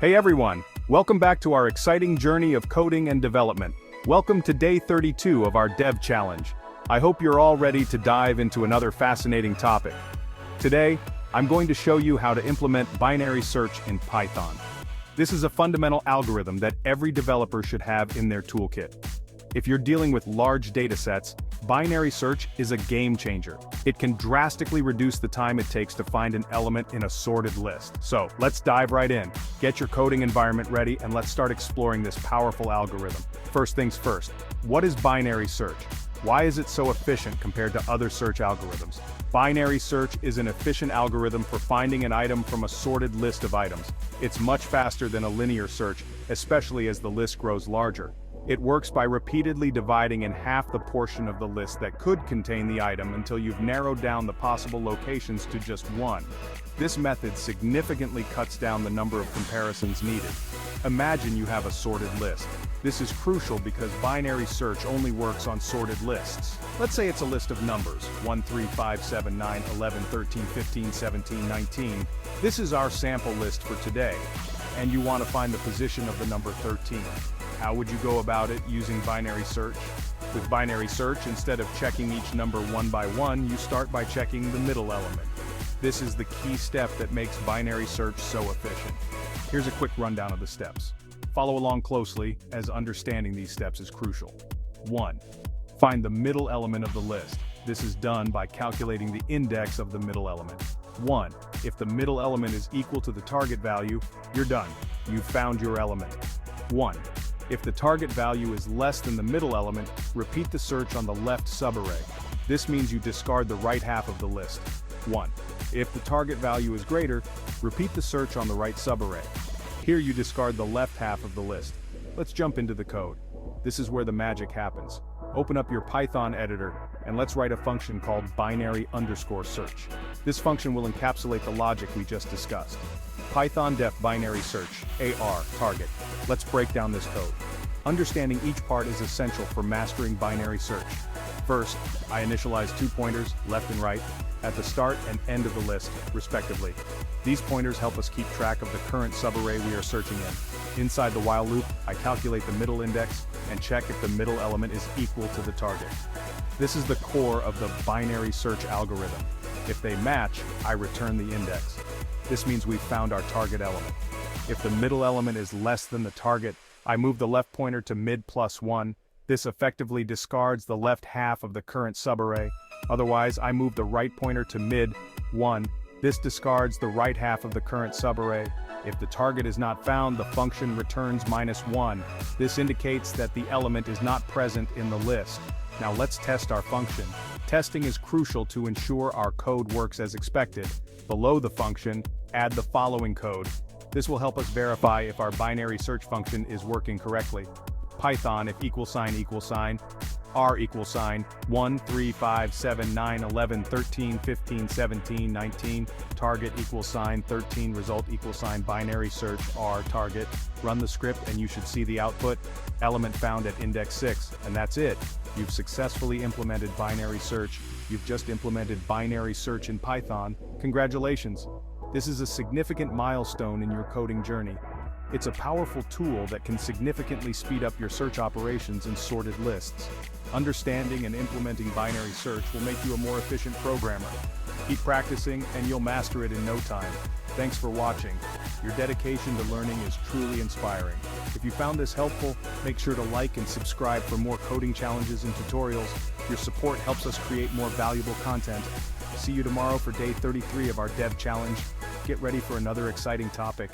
Hey everyone, welcome back to our exciting journey of coding and development. Welcome to day 32 of our Dev Challenge. I hope you're all ready to dive into another fascinating topic. Today, I'm going to show you how to implement binary search in Python. This is a fundamental algorithm that every developer should have in their toolkit. If you're dealing with large datasets, binary search is a game changer. It can drastically reduce the time it takes to find an element in a sorted list. So, let's dive right in. Get your coding environment ready and let's start exploring this powerful algorithm. First things first, what is binary search? Why is it so efficient compared to other search algorithms? Binary search is an efficient algorithm for finding an item from a sorted list of items. It's much faster than a linear search, especially as the list grows larger. It works by repeatedly dividing in half the portion of the list that could contain the item until you've narrowed down the possible locations to just one. This method significantly cuts down the number of comparisons needed. Imagine you have a sorted list. This is crucial because binary search only works on sorted lists. Let's say it's a list of numbers, 1, 3, 5, 7, 9, 11, 13, 15, 17, 19. This is our sample list for today, and you want to find the position of the number 13. How would you go about it using binary search? With binary search, instead of checking each number one by one, you start by checking the middle element. This is the key step that makes binary search so efficient. Here's a quick rundown of the steps. Follow along closely, as understanding these steps is crucial. 1. Find the middle element of the list. This is done by calculating the index of the middle element. 1. If the middle element is equal to the target value, you're done. You've found your element. 1. If the target value is less than the middle element, repeat the search on the left subarray. This means you discard the right half of the list. 1. If the target value is greater, repeat the search on the right subarray. Here you discard the left half of the list. Let's jump into the code. This is where the magic happens. Open up your Python editor, and let's write a function called binary_search. This function will encapsulate the logic we just discussed. Python def binary search, AR, target. Let's break down this code. Understanding each part is essential for mastering binary search. First, I initialize 2 pointers, left and right, at the start and end of the list, respectively. These pointers help us keep track of the current subarray we are searching in. Inside the while loop, I calculate the middle index and check if the middle element is equal to the target. This is the core of the binary search algorithm. If they match, I return the index. This means we've found our target element. If the middle element is less than the target, I move the left pointer to mid plus 1. This effectively discards the left half of the current subarray. Otherwise, I move the right pointer to mid 1. This discards the right half of the current subarray. If the target is not found, the function returns -1. This indicates that the element is not present in the list. Now let's test our function. Testing is crucial to ensure our code works as expected. Below the function, add the following code. This will help us verify if our binary search function is working correctly. Python if R =, 1, 3, 5, 7, 9, 11, 13, 15, 17, 19, target =, 13, result =, binary search R target. Run the script and you should see the output, element found at index 6, and that's it. You've successfully implemented binary search. You've just implemented binary search in Python. Congratulations! This is a significant milestone in your coding journey. It's a powerful tool that can significantly speed up your search operations in sorted lists. Understanding and implementing binary search will make you a more efficient programmer. Keep practicing and you'll master it in no time. Thanks for watching. Your dedication to learning is truly inspiring. If you found this helpful, make sure to like and subscribe for more coding challenges and tutorials. Your support helps us create more valuable content. See you tomorrow for day 33 of our Dev Challenge. Get ready for another exciting topic.